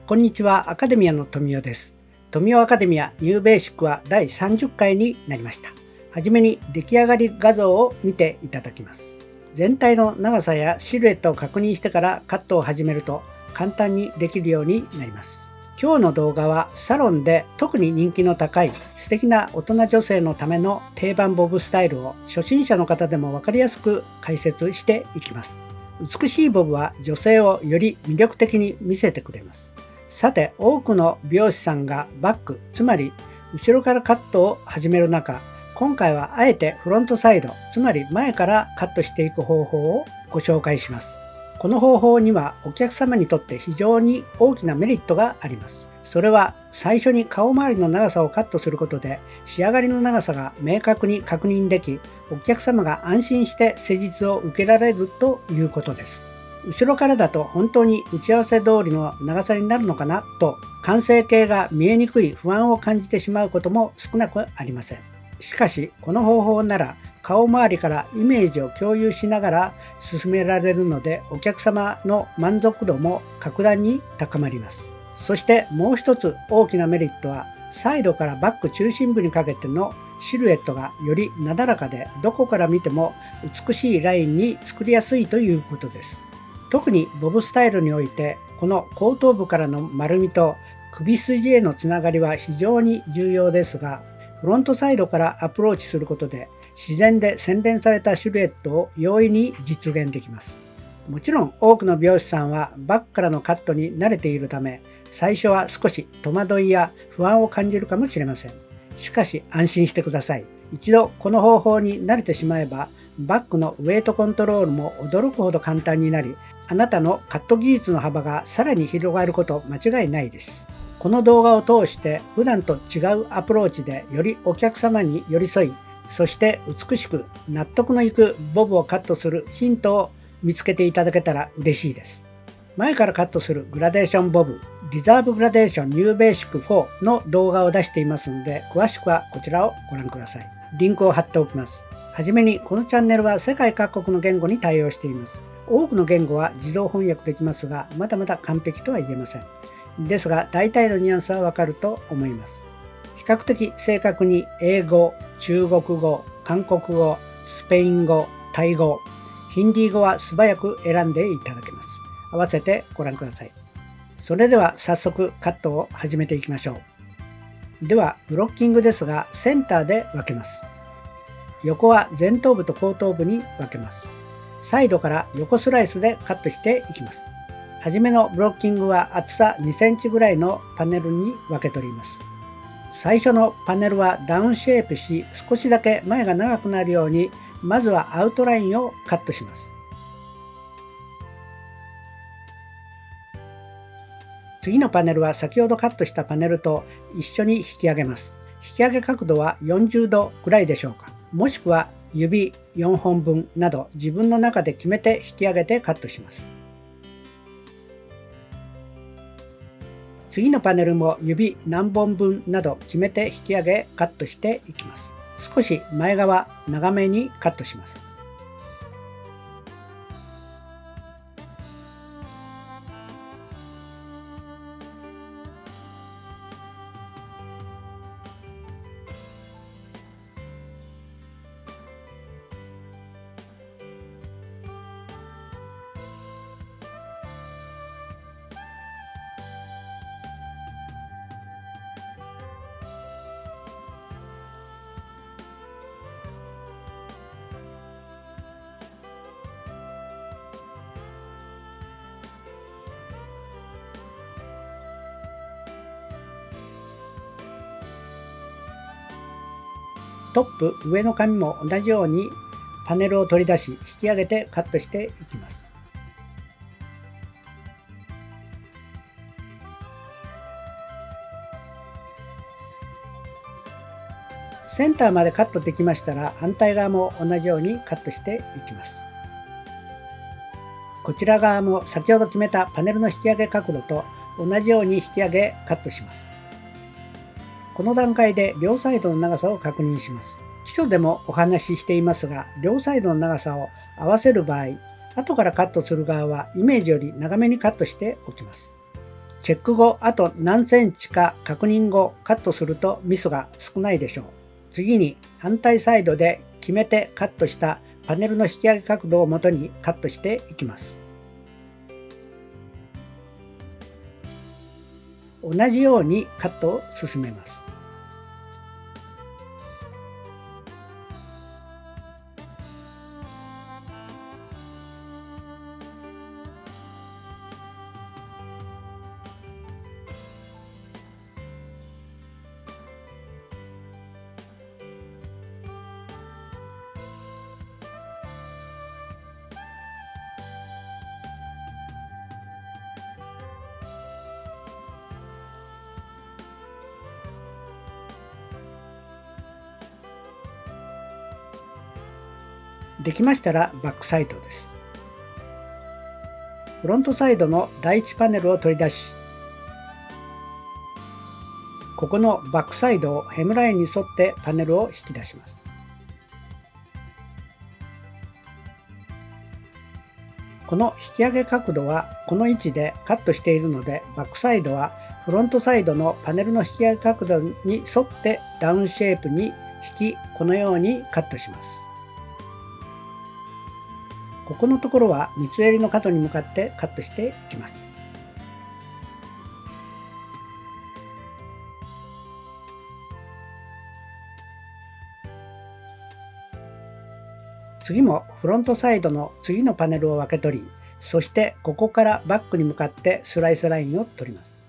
こんにちは、アカデミアの富代です。富代アカデミアニューベーシックは第30回になりました。はじめに出来上がり画像を見ていただきます。全体の長さやシルエットを確認してからカットを始めると簡単にできるようになります。今日の動画はサロンで特に人気の高い素敵な大人女性のための定番ボブスタイルを初心者の方でも分かりやすく解説していきます。美しいボブは女性をより魅力的に見せてくれます。さて、多くの美容師さんがバック、つまり後ろからカットを始める中、今回はあえてフロントサイド、つまり前からカットしていく方法をご紹介します。この方法にはお客様にとって非常に大きなメリットがあります。それは最初に顔周りの長さをカットすることで仕上がりの長さが明確に確認でき、お客様が安心して施術を受けられるということです。後ろからだと本当に打ち合わせ通りの長さになるのかなと完成形が見えにくい不安を感じてしまうことも少なくありません。しかしこの方法なら顔周りからイメージを共有しながら進められるのでお客様の満足度も格段に高まります。そしてもう一つ大きなメリットはサイドからバック中心部にかけてのシルエットがよりなだらかでどこから見ても美しいラインに作りやすいということです。特にボブスタイルにおいてこの後頭部からの丸みと首筋へのつながりは非常に重要ですが、フロントサイドからアプローチすることで自然で洗練されたシルエットを容易に実現できます。もちろん多くの美容師さんはバックからのカットに慣れているため最初は少し戸惑いや不安を感じるかもしれません。しかし安心してください。一度この方法に慣れてしまえばバックのウェイトコントロールも驚くほど簡単になり、あなたのカット技術の幅がさらに広がること間違いないです。この動画を通して普段と違うアプローチでよりお客様に寄り添い、そして美しく納得のいくボブをカットするヒントを見つけていただけたら嬉しいです。前からカットするグラデーションボブ、リザーブグラデーションニューベーシック4の動画を出していますので、詳しくはこちらをご覧ください。リンクを貼っておきます。はじめにこのチャンネルは世界各国の言語に対応しています。多くの言語は自動翻訳できますが、まだまだ完璧とは言えません。ですが、大体のニュアンスはわかると思います。比較的正確に英語、中国語、韓国語、スペイン語、タイ語、ヒンディー語は素早く選んでいただけます。合わせてご覧ください。それでは早速カットを始めていきましょう。では、ブロッキングですが、センターで分けます。横は前頭部と後頭部に分けます。サイドから横スライスでカットしていきます。はじめのブロッキングは厚さ2センチぐらいのパネルに分け取ります。最初のパネルはダウンシェイプし、少しだけ前が長くなるように、まずはアウトラインをカットします。次のパネルは先ほどカットしたパネルと一緒に引き上げます。引き上げ角度は40度ぐらいでしょうか。もしくは指4本分など自分の中で決めて引き上げてカットします。次のパネルも指何本分など決めて引き上げカットしていきます。少し前側長めにカットします。トップ上の紙も同じようにパネルを取り出し引き上げてカットしていきます。センターまでカットできましたら反対側も同じようにカットしていきます。こちら側も先ほど決めたパネルの引き上げ角度と同じように引き上げカットします。この段階で両サイドの長さを確認します。基礎でもお話ししていますが、両サイドの長さを合わせる場合、後からカットする側はイメージより長めにカットしておきます。チェック後あと何センチか確認後カットするとミスが少ないでしょう。次に反対サイドで決めてカットしたパネルの引き上げ角度をもとにカットしていきます。同じようにカットを進めます。できましたらバックサイドです。フロントサイドの第1パネルを取り出し、ここのバックサイドをヘムラインに沿ってパネルを引き出します。この引き上げ角度はこの位置でカットしているので、バックサイドはフロントサイドのパネルの引き上げ角度に沿ってダウンシェイプに引き、このようにカットします。ここのところは三つ襟の角に向かってカットしていきます。次もフロントサイドの次のパネルを分け取り、そしてここからバックに向かってスライスラインを取ります。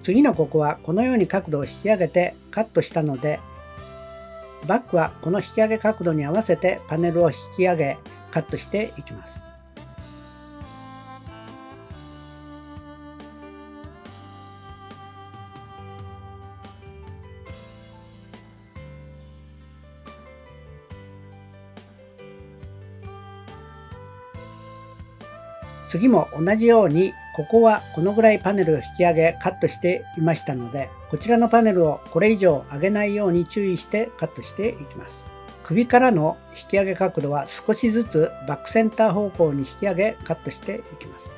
次のここはこのように角度を引き上げてカットしたので、バックはこの引き上げ角度に合わせてパネルを引き上げカットしていきます。次も同じように、ここはこのぐらいパネルを引き上げカットしていましたので、こちらのパネルをこれ以上上げないように注意してカットしていきます。首からの引き上げ角度は少しずつバックセンター方向に引き上げカットしていきます。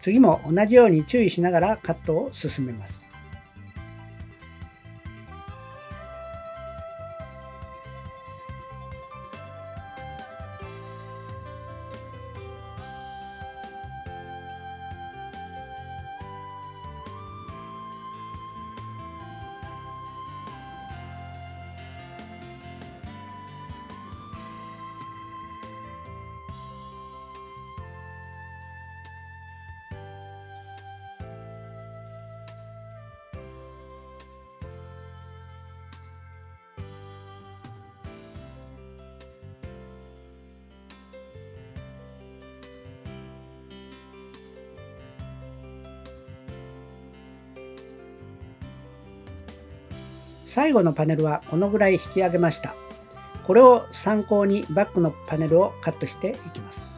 次も同じように注意しながらカットを進めます。最後のパネルはこのぐらい引き上げました。これを参考にバックのパネルをカットしていきます。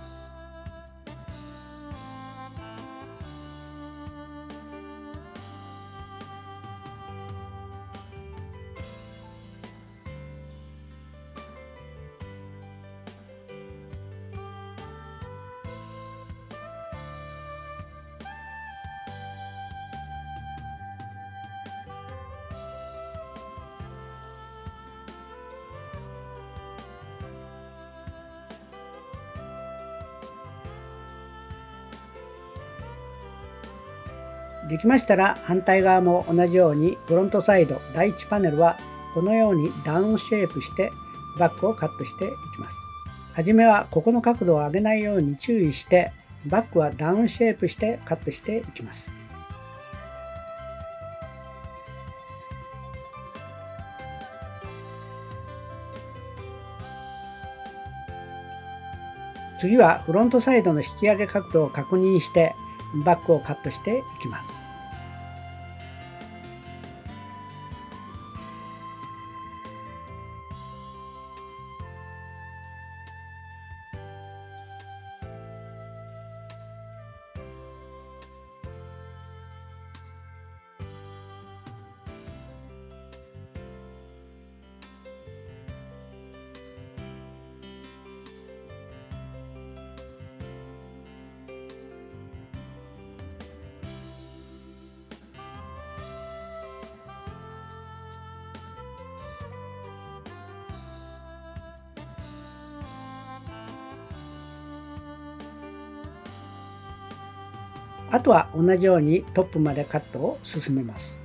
できましたら反対側も同じようにフロントサイド第1パネルはこのようにダウンシェイプしてバックをカットしていきます。はじめはここの角度を上げないように注意してバックはダウンシェイプしてカットしていきます。次はフロントサイドの引き上げ角度を確認してバックをカットしていきます。あとは同じようにトップまでカットを進めます。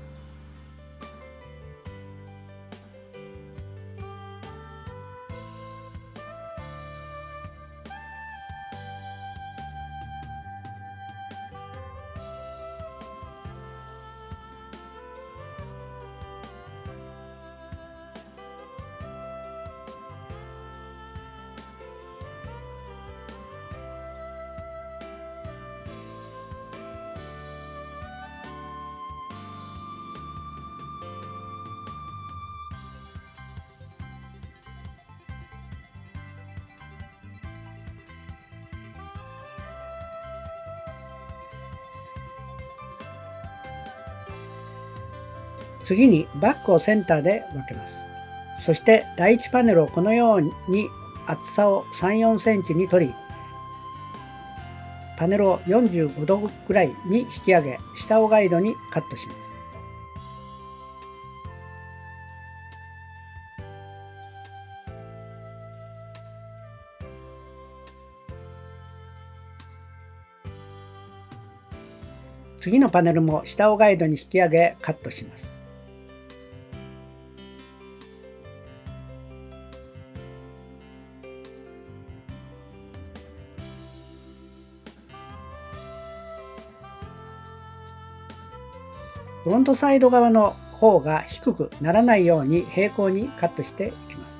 次にバックをセンターで分けます。そして第1パネルをこのように厚さを3、4センチに取り、パネルを45度ぐらいに引き上げ、下をガイドにカットします。次のパネルも下をガイドに引き上げカットします。フロントサイド側の方が低くならないように平行にカットしていきます。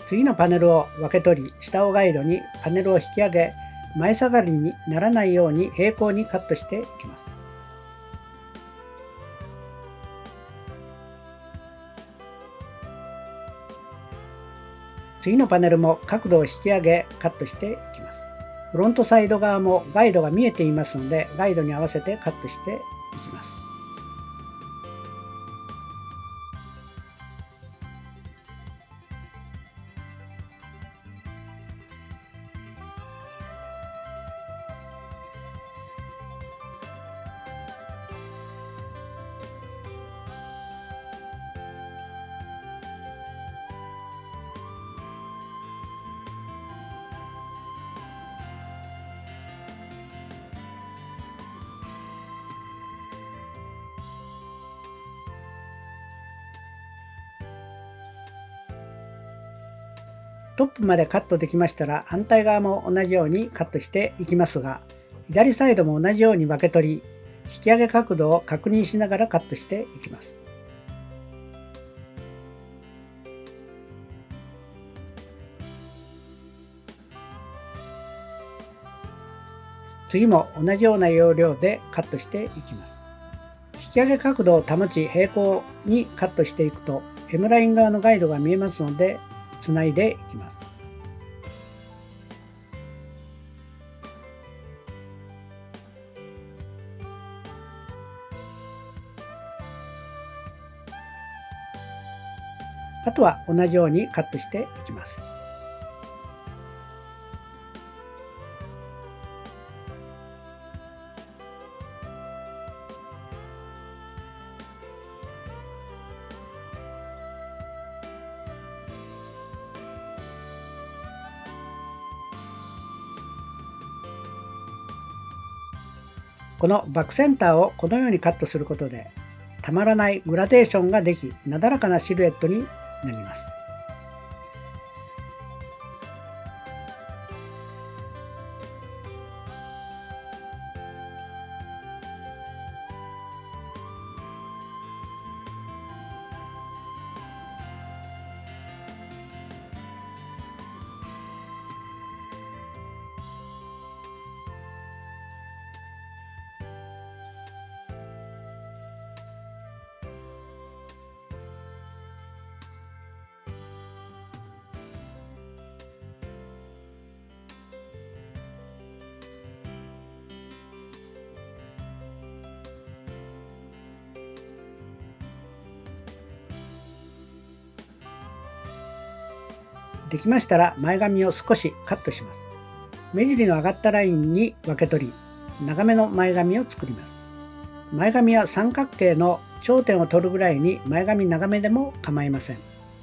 次のパネルを分け取り、下をガイドにパネルを引き上げ、前下がりにならないように平行にカットしていきます。次のパネルも角度を引き上げカットしていきます。フロントサイド側もガイドが見えていますので、ガイドに合わせてカットしていきます。トップまでカットできましたら、反対側も同じようにカットしていきますが、左サイドも同じように分け取り、引き上げ角度を確認しながらカットしていきます。次も同じような要領でカットしていきます。引き上げ角度を保ち平行にカットしていくと、ヘムライン側のガイドが見えますので、つないでいきます。あとは同じようにカットしていきます。このバックセンターをこのようにカットすることで、たまらないグラデーションができ、なだらかなシルエットになります。できましたら前髪を少しカットします。目尻の上がったラインに分け取り、長めの前髪を作ります。前髪は三角形の頂点を取るぐらいに前髪長めでも構いません。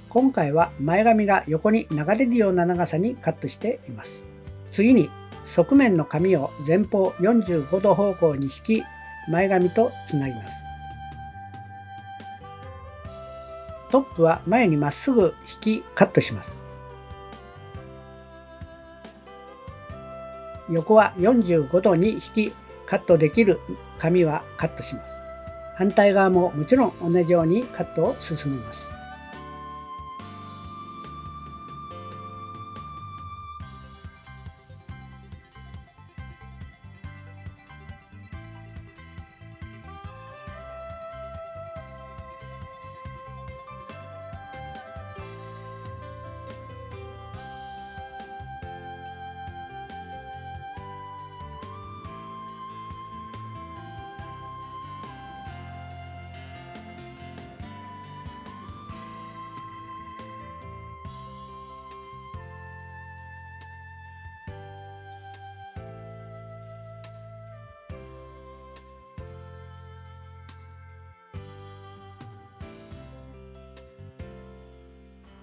今回は前髪が横に流れるような長さにカットしています。次に側面の髪を前方45度方向に引き、前髪とつなぎます。トップは前にまっすぐ引きカットします。横は45度に引きカットできる髪はカットします。反対側ももちろん同じようにカットを進めます。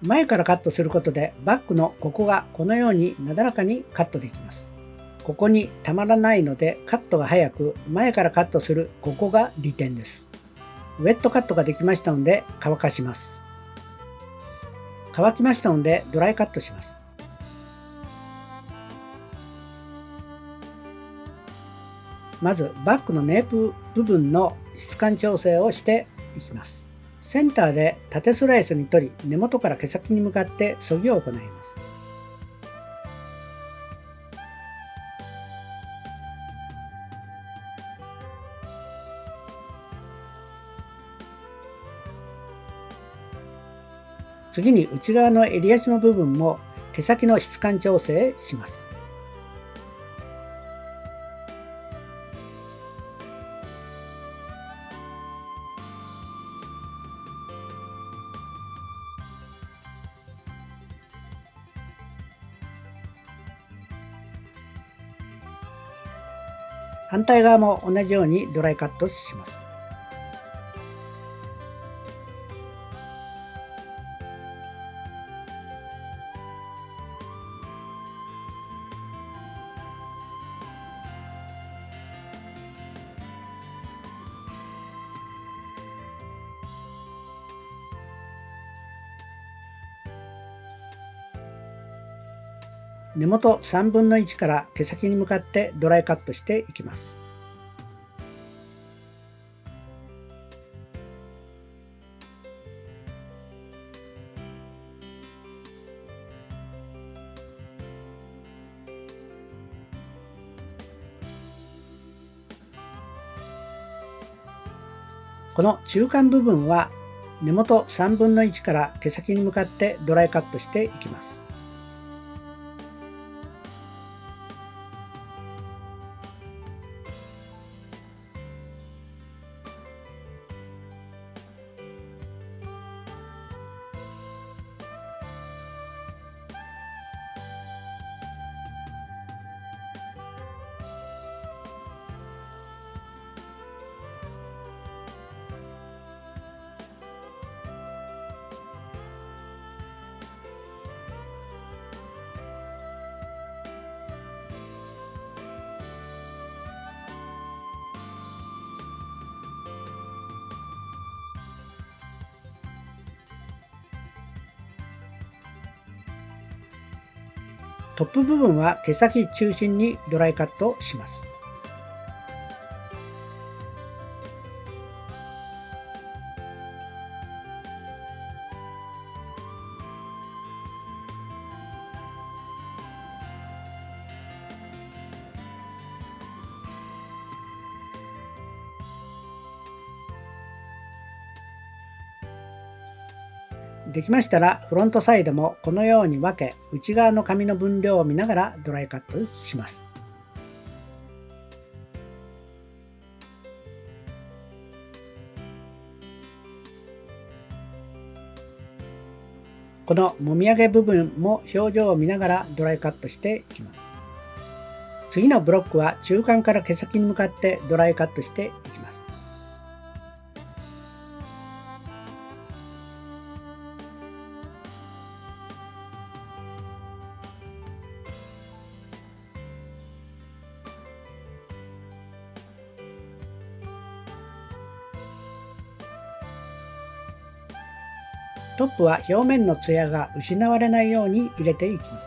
前からカットすることでバッグのここがこのようになだらかにカットできます。ここにたまらないのでカットが早く前からカットするここが利点です。ウェットカットができましたので乾かします。乾きましたのでドライカットします。まずバッグのネープ部分の質感調整をしていきます。センターで縦スライスに取り、根元から毛先に向かって削ぎを行います。次に内側の襟足の部分も毛先の質感調整します。反対側も同じようにドライカットします。根元3分の1から毛先に向かってドライカットしていきます。この中間部分は根元3分の1から毛先に向かってドライカットしていきます。トップ部分は毛先中心にドライカットします。できましたらフロントサイドもこのように分け、内側の髪の分量を見ながらドライカットします。このもみあげ部分も表情を見ながらドライカットしていきます。次のブロックは中間から毛先に向かってドライカットしていきます。トップは表面のツヤが失われないように入れていきます。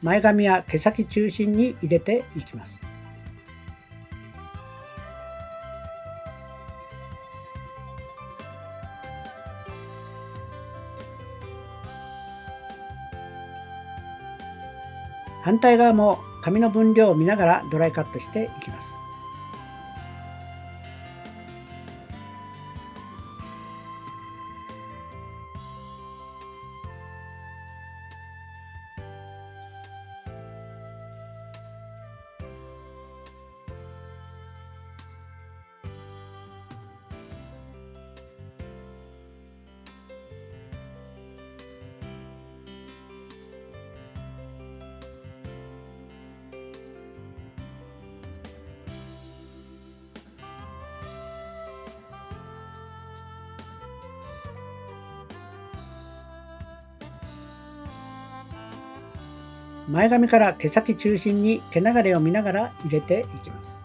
前髪は毛先中心に入れていきます。反対側も髪の分量を見ながらドライカットしていきます。前髪から毛先中心に毛流れを見ながら入れていきます。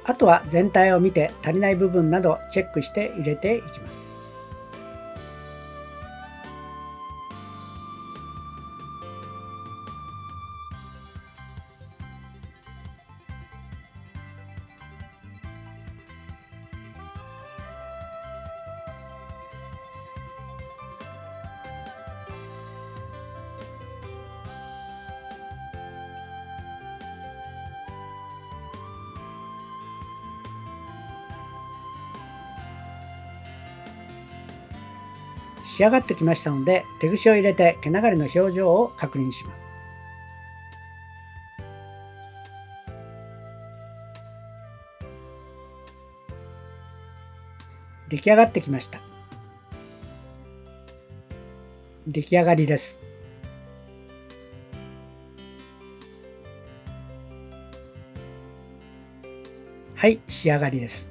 あとは全体を見て足りない部分などチェックして入れていきます。仕上がってきましたので、手ぐしを入れて毛流れの表情を確認します。出来上がってきました。出来上がりです。はい、仕上がりです。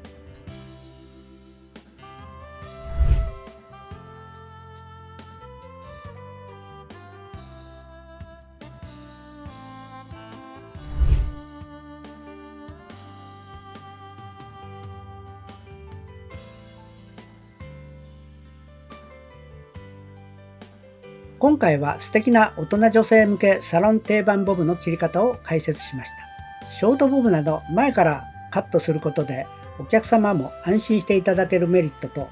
今回は素敵な大人女性向けサロン定番ボブの切り方を解説しました。ショートボブなど前からカットすることでお客様も安心していただけるメリットと、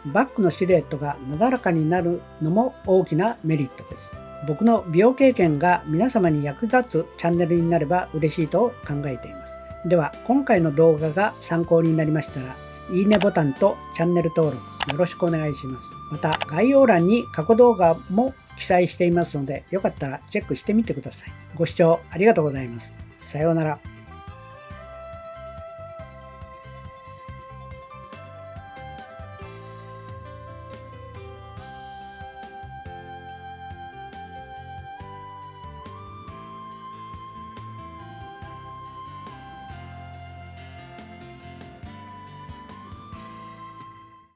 バッグのシルエットがなだらかになるのも大きなメリットです。僕の美容経験が皆様に役立つチャンネルになれば嬉しいと考えています。では今回の動画が参考になりましたら、いいねボタンとチャンネル登録よろしくお願いします。また概要欄に過去動画も記載していますので、よかったらチェックしてみてください。ご視聴ありがとうございます。さようなら。